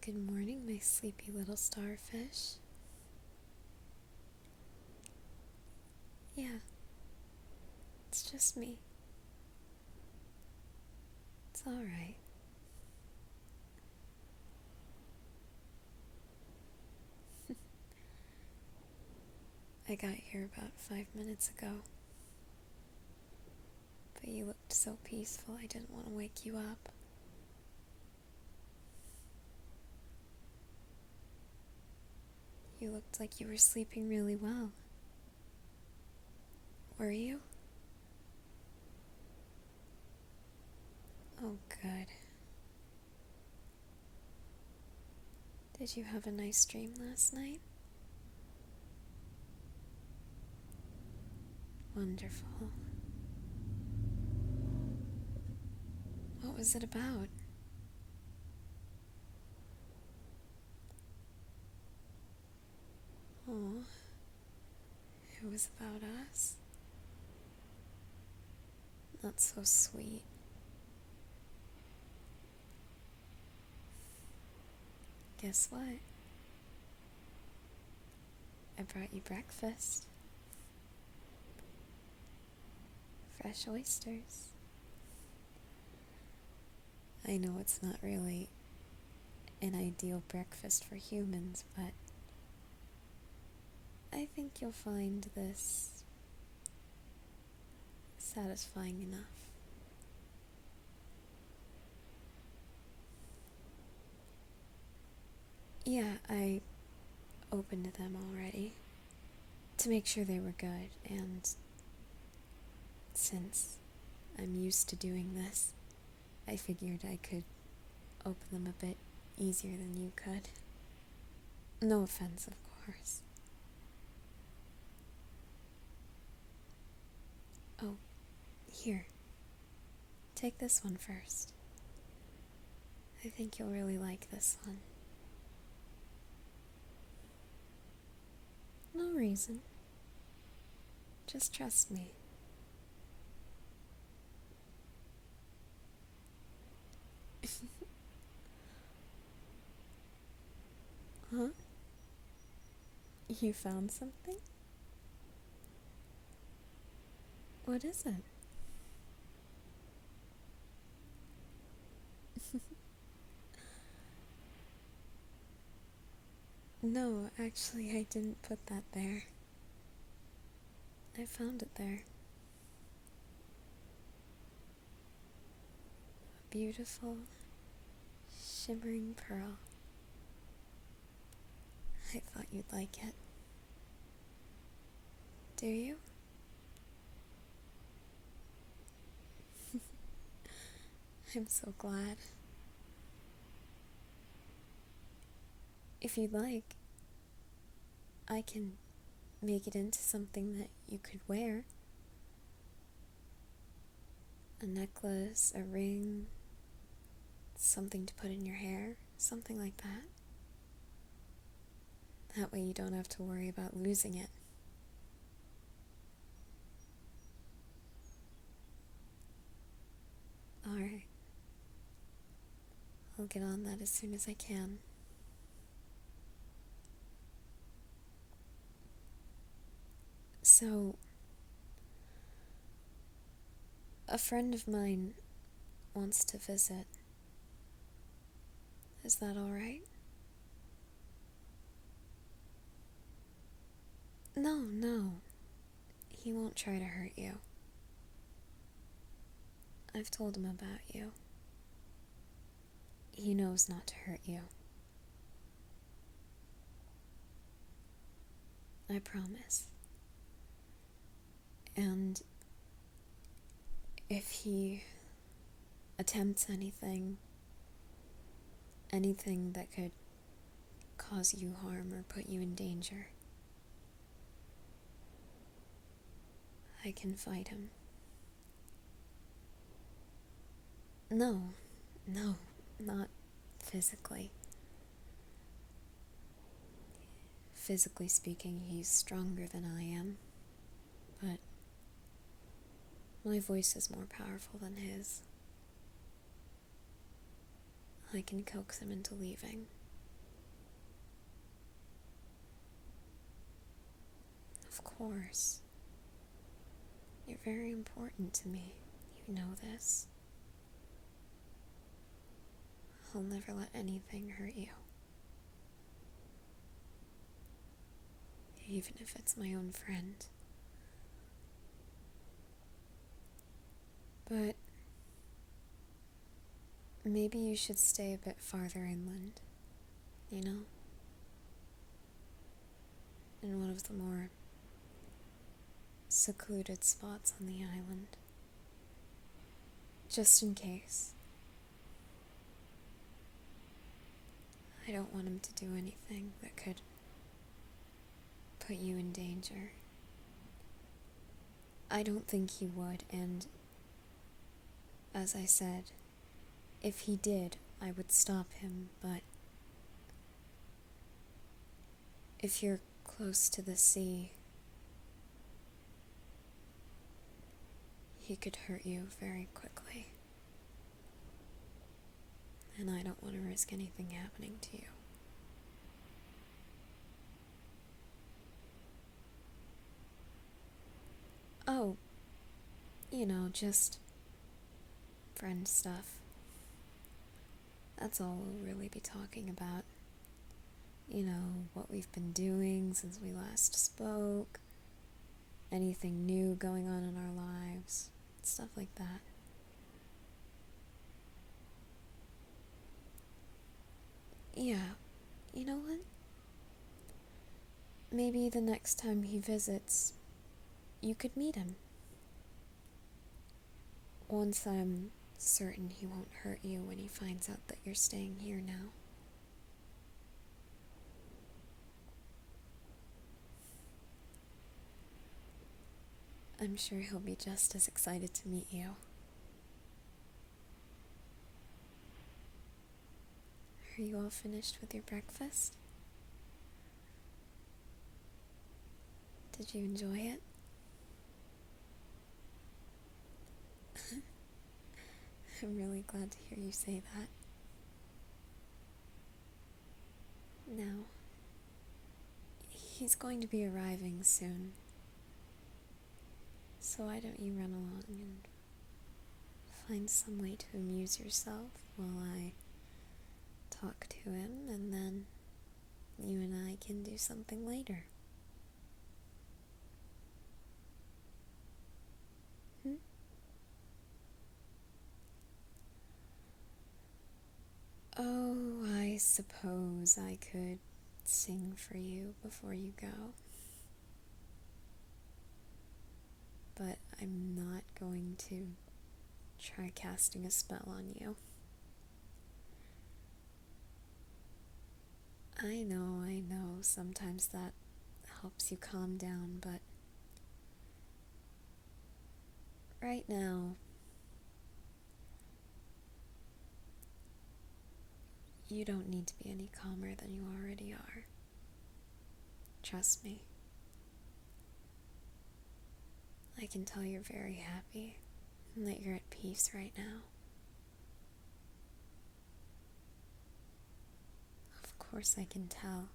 Good morning, my sleepy little starfish. Yeah, it's just me. It's alright. I got here about 5 minutes ago. But you looked so peaceful, I didn't want to wake you up. You looked like you were sleeping really well. Were you? Oh, good. Did you have a nice dream last night? Wonderful. What was it about? Oh, it was about us? Not so sweet. Guess what? I brought you breakfast. Fresh oysters. I know it's not really an ideal breakfast for humans, but I think you'll find this satisfying enough. Yeah, I opened them already to make sure they were good, and since I'm used to doing this, I figured I could open them a bit easier than you could. No offense, of course. Oh, here. Take this one first. I think you'll really like this one. No reason. Just trust me. Huh? You found something? What is it? No, actually, I didn't put that there. I found it there. A beautiful, shimmering pearl. I thought you'd like it. Do you? I'm so glad. If you'd like, I can make it into something that you could wear. A necklace, a ring, something to put in your hair, something like that. That way you don't have to worry about losing it. Alright. I'll get on that as soon as I can. So, a friend of mine wants to visit. Is that alright? No. He won't try to hurt you. I've told him about you. He knows not to hurt you. I promise. And if he attempts anything that could cause you harm or put you in danger, I can fight him. No, not physically. Physically speaking, he's stronger than I am, but my voice is more powerful than his. I can coax him into leaving. Of course. You're very important to me. You know this. I'll never let anything hurt you. Even if it's my own friend. But maybe you should stay a bit farther inland, you know? In one of the more secluded spots on the island. Just in case. I don't want him to do anything that could put you in danger. I don't think he would, and as I said, if he did, I would stop him, but if you're close to the sea, he could hurt you very quickly. And I don't want to risk anything happening to you. Oh, just friend stuff. That's all we'll really be talking about. What we've been doing since we last spoke. Anything new going on in our lives. Stuff like that. Yeah, you know what? Maybe the next time he visits, you could meet him. Once I'm certain he won't hurt you when he finds out that you're staying here now. I'm sure he'll be just as excited to meet you. Are you all finished with your breakfast? Did you enjoy it? I'm really glad to hear you say that. Now, he's going to be arriving soon. So why don't you run along and find some way to amuse yourself while I talk to him, and then you and I can do something later. Oh, I suppose I could sing for you before you go. But I'm not going to try casting a spell on you. I know, sometimes that helps you calm down, but right now, you don't need to be any calmer than you already are. Trust me. I can tell you're very happy and that you're at peace right now. Of course I can tell.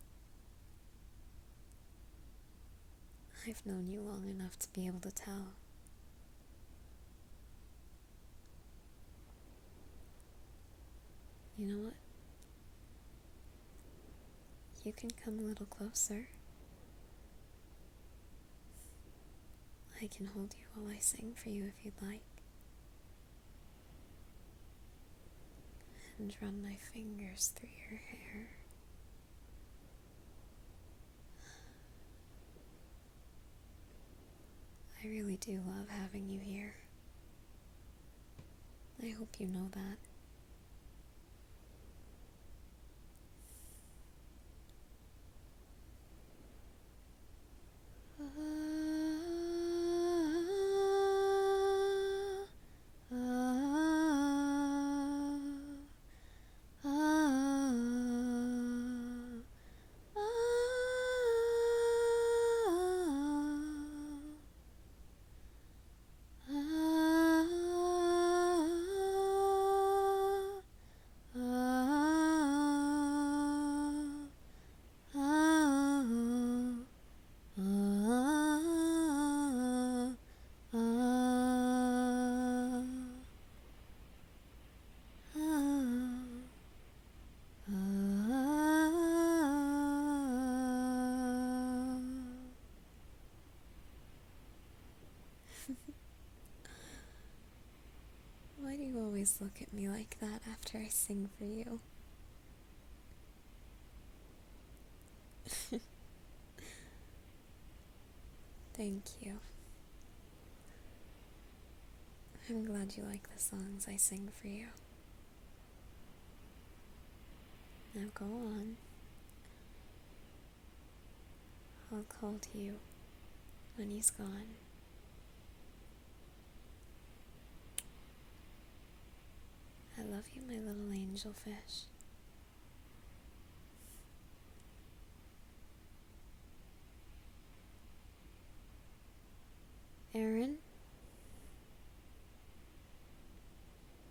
I've known you long enough to be able to tell. You know what? You can come a little closer. I can hold you while I sing for you if you'd like. And run my fingers through your hair. I really do love having you here. I hope you know that. always look at me like that after I sing for you. Thank you. I'm glad you like the songs I sing for you. Now go on. I'll call to you when he's gone. I love you, my little angel fish. Eren?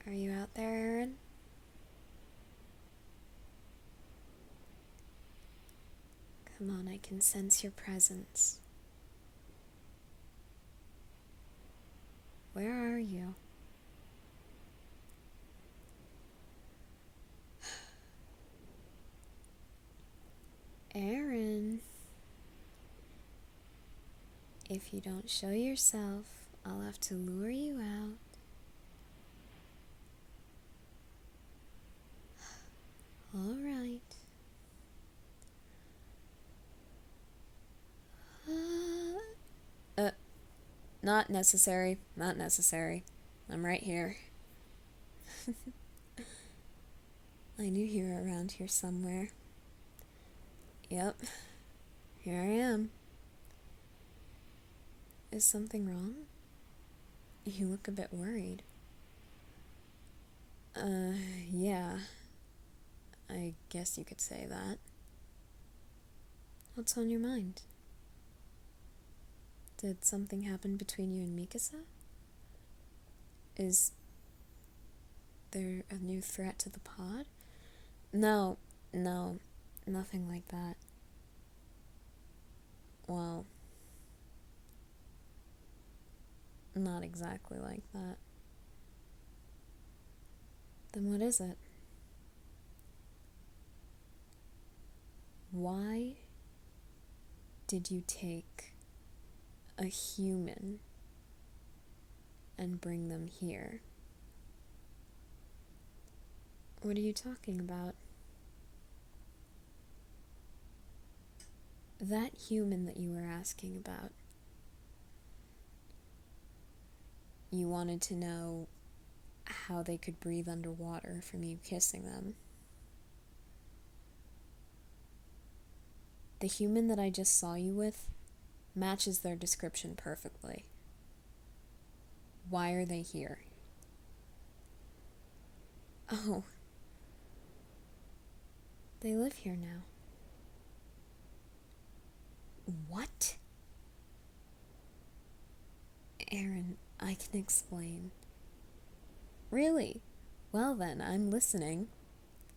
Are you out there, Eren? Come on, I can sense your presence. Where are you? Eren. If you don't show yourself, I'll have to lure you out. All right. Not necessary. Not necessary. I'm right here. I knew you were around here somewhere. Yep. Here I am. Is something wrong? You look a bit worried. Yeah. I guess you could say that. What's on your mind? Did something happen between you and Mikasa? Is there a new threat to the pod? No, nothing like that. Well, not exactly like that. Then what is it? Why did you take a human and bring them here? What are you talking about? That human that you were asking about. You wanted to know how they could breathe underwater from you kissing them. The human that I just saw you with matches their description perfectly. Why are they here? Oh. They live here now. What? Eren, I can explain. Really? Well then, I'm listening.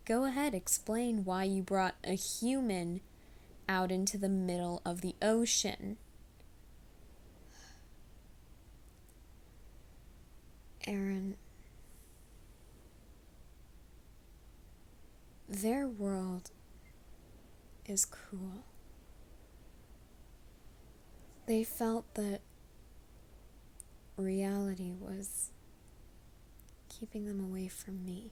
Go ahead, explain why you brought a human out into the middle of the ocean. Eren, their world is cruel. They felt that reality was keeping them away from me.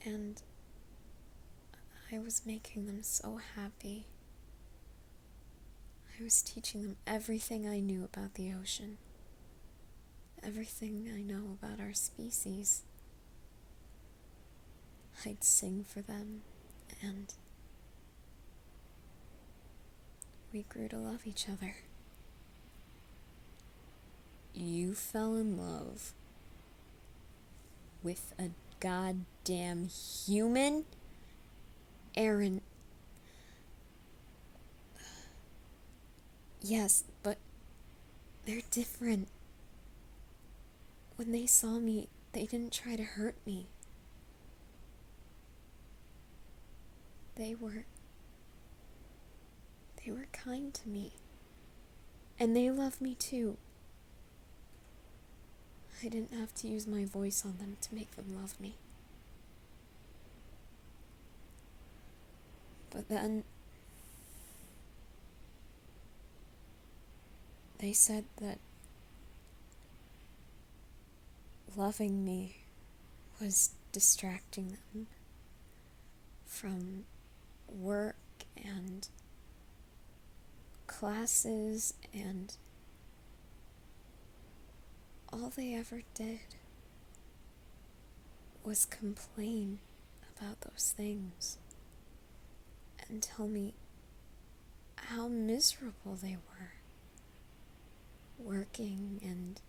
And I was making them so happy. I was teaching them everything I knew about the ocean. Everything I know about our species. I'd sing for them, and we grew to love each other. You fell in love with a goddamn human? Eren. Yes, but they're different. When they saw me, they didn't try to hurt me. They were kind to me. And they love me too. I didn't have to use my voice on them to make them love me. But then they said that loving me was distracting them from work and classes, and all they ever did was complain about those things and tell me how miserable they were working and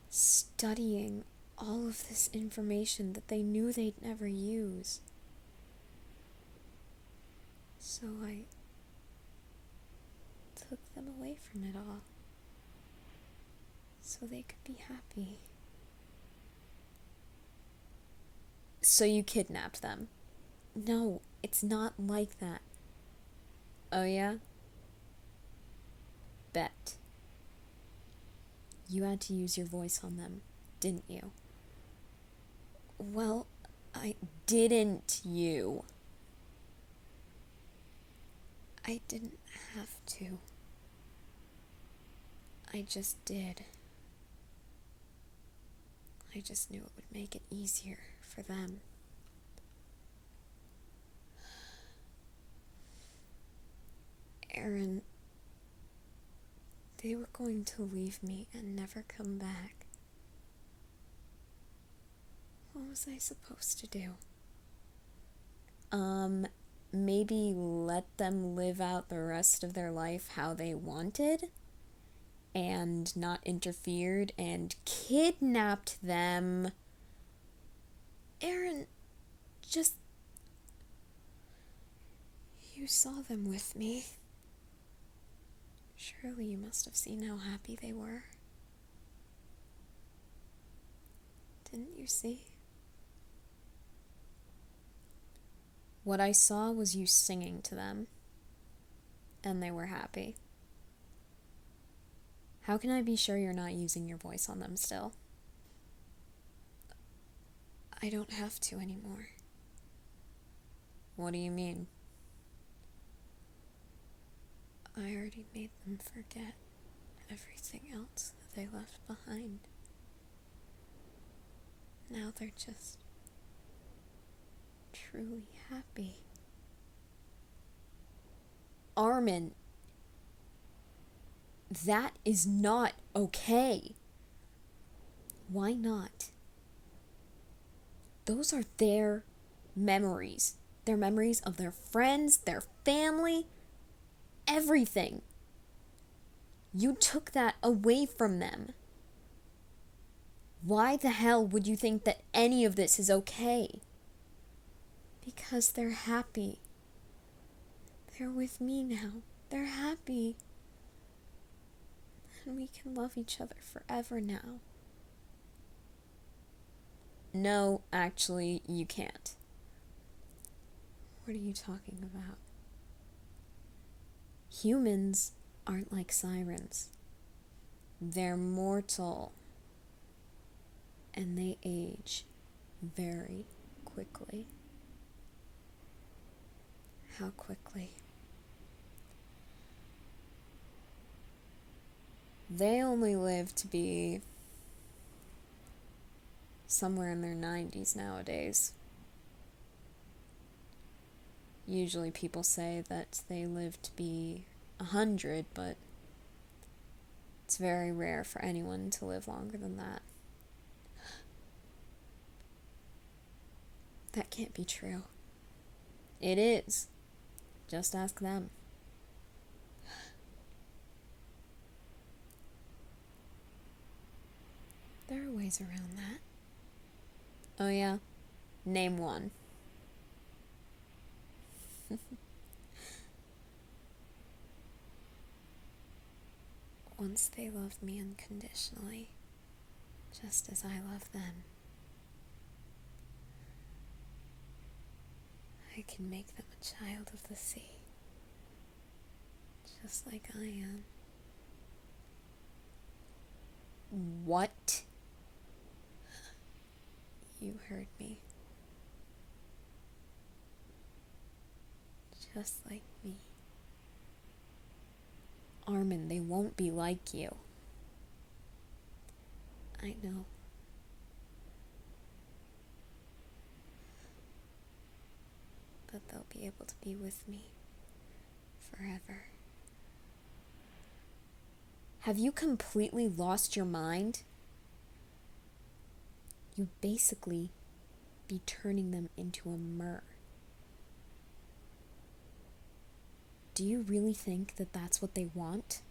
studying all of this information that they knew they'd never use. So I took them away from it all so they could be happy. So you kidnapped them? No, it's not like that. Oh yeah? Bet. You had to use your voice on them, didn't you? Well, didn't you? I didn't have to. I just did. I just knew it would make it easier for them. Eren, they were going to leave me and never come back. What was I supposed to do? Maybe let them live out the rest of their life how they wanted and not interfered and kidnapped them. Eren, just... You saw them with me. Surely you must have seen how happy they were. Didn't you see? What I saw was you singing to them, and they were happy. How can I be sure you're not using your voice on them still? I don't have to anymore. What do you mean? I already made them forget everything else that they left behind. Now they're just truly happy. Armin, that is not okay. Why not? Those are their memories. Their memories of their friends, their family, everything. You took that away from them. Why the hell would you think that any of this is okay? Because they're happy. They're with me now. They're happy. And we can love each other forever now. No, actually, you can't. What are you talking about? Humans aren't like sirens. They're mortal. And they age very quickly. How quickly? They only live to be somewhere in their 90s nowadays. Usually people say that they live to be 100, but it's very rare for anyone to live longer than that. That can't be true. It is. Just ask them. There are ways around that. Oh yeah? Name one. Once they loved me unconditionally, just as I love them, I can make them a child of the sea, just like I am. What? You heard me. Just like me. Armin, they won't be like you. I know. be able to be with me forever. Have you completely lost your mind? You'd basically be turning them into a mirror. Do you really think that that's what they want?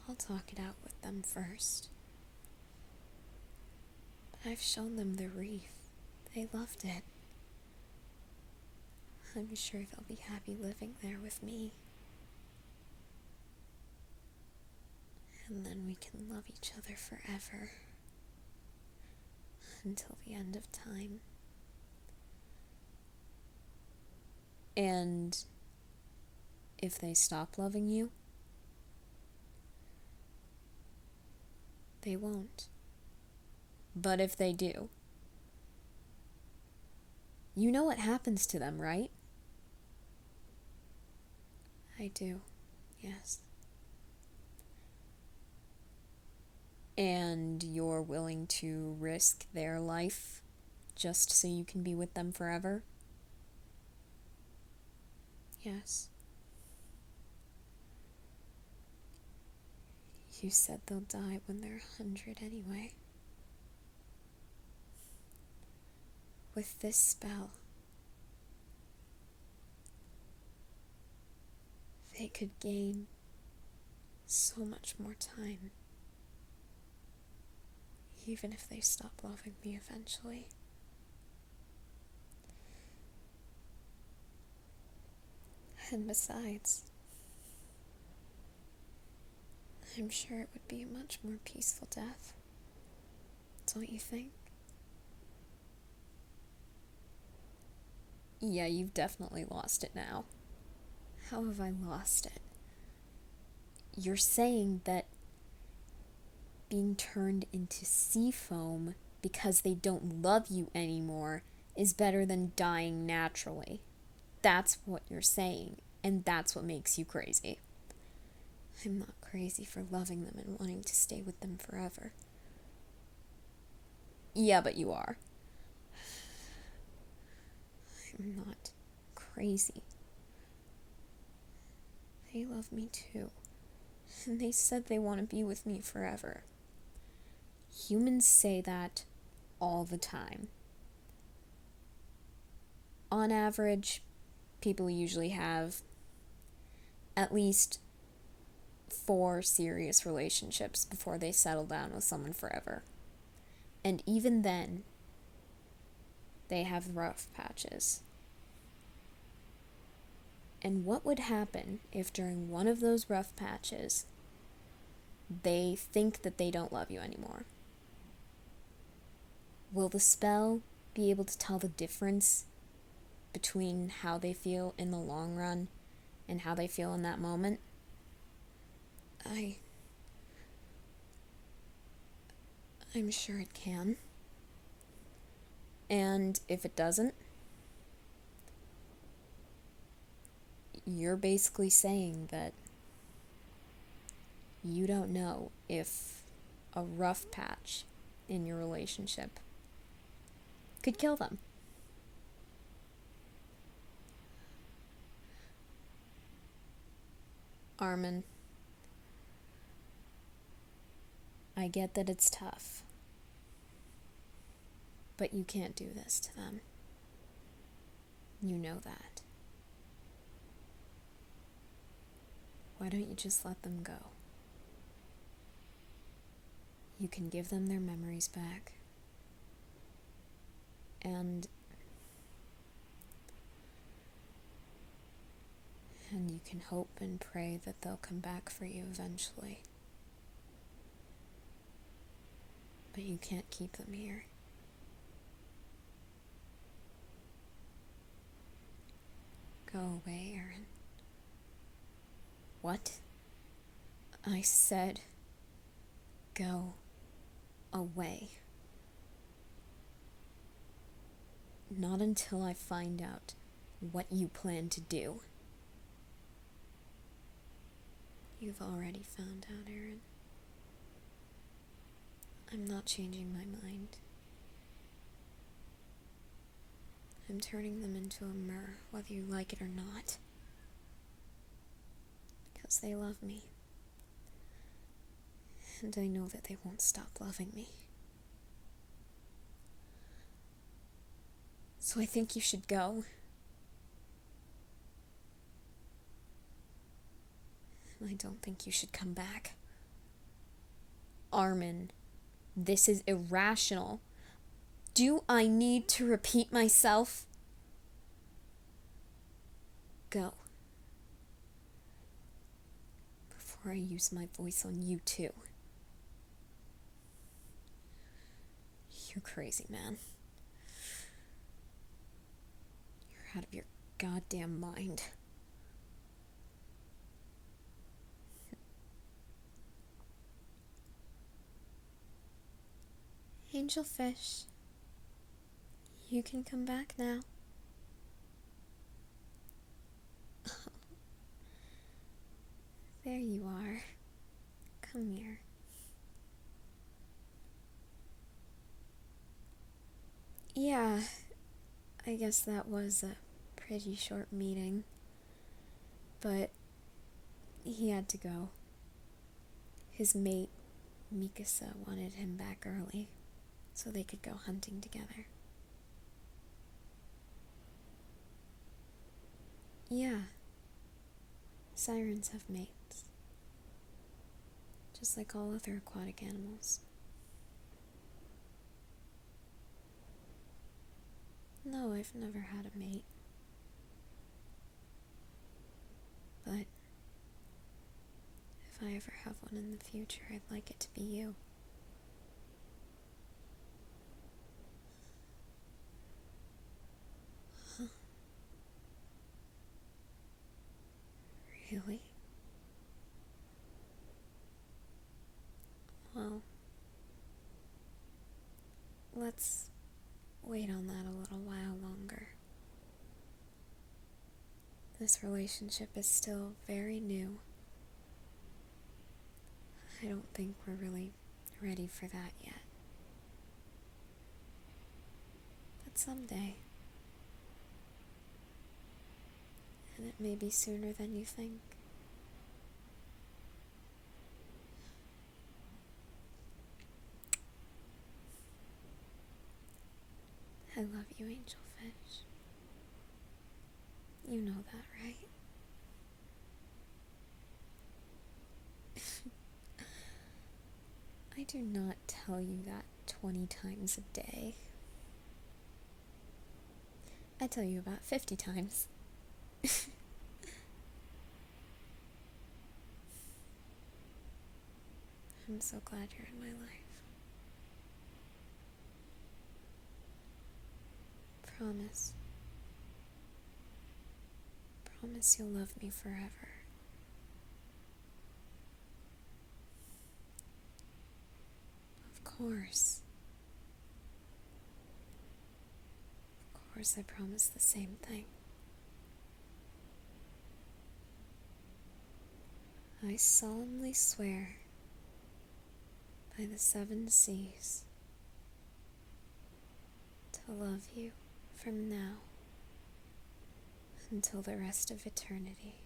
I'll talk it out with them first. But I've shown them the reef. They loved it. I'm sure they'll be happy living there with me. And then we can love each other forever. Until the end of time. And if they stop loving you, they won't. But if they do, you know what happens to them, right? I do, yes. And you're willing to risk their life just so you can be with them forever? Yes. You said they'll die when they're 100 anyway. With this spell, they could gain so much more time. Even if they stop loving me eventually. And besides, I'm sure it would be a much more peaceful death. Don't you think? Yeah, you've definitely lost it now. How have I lost it? You're saying that being turned into sea foam because they don't love you anymore is better than dying naturally. That's what you're saying, and that's what makes you crazy. I'm not crazy for loving them and wanting to stay with them forever. Yeah, but you are. I'm not crazy. They love me too, and they said they want to be with me forever. Humans say that all the time. On average, people usually have at least 4 serious relationships before they settle down with someone forever. And even then, they have rough patches. And what would happen if during one of those rough patches, they think that they don't love you anymore? Will the spell be able to tell the difference between how they feel in the long run and how they feel in that moment? I'm sure it can. And if it doesn't, you're basically saying that you don't know if a rough patch in your relationship could kill them. Armin, I get that it's tough, but you can't do this to them. You know that. Why don't you just let them go? You can give them their memories back. And you can hope and pray that they'll come back for you eventually. But you can't keep them here. Go away, Eren. What? I said, go away. Not until I find out what you plan to do. You've already found out, Eren. I'm not changing my mind. I'm turning them into a mirror, whether you like it or not. Because they love me. And I know that they won't stop loving me. So I think you should go. I don't think you should come back. Armin, this is irrational. Do I need to repeat myself? Go. Before I use my voice on you too. You're crazy, man. You're out of your goddamn mind. Angelfish, you can come back now. There you are. Come here. Yeah, I guess that was a pretty short meeting. But he had to go. His mate, Mikasa, wanted him back early, so they could go hunting together. Yeah. Sirens have mates. Just like all other aquatic animals. No, I've never had a mate. But if I ever have one in the future, I'd like it to be you. Huh. Really? Well, let's wait on that a little while longer. This relationship is still very new. I don't think we're really ready for that yet. But someday. And it may be sooner than you think. I love you, Angelfish. You know that, right? I do not tell you that 20 times a day. I tell you about 50 times. I'm so glad you're in my life. Promise. Promise you'll love me forever. Of course. Of course, I promise the same thing. I solemnly swear by the 7 seas to love you from now until the rest of eternity.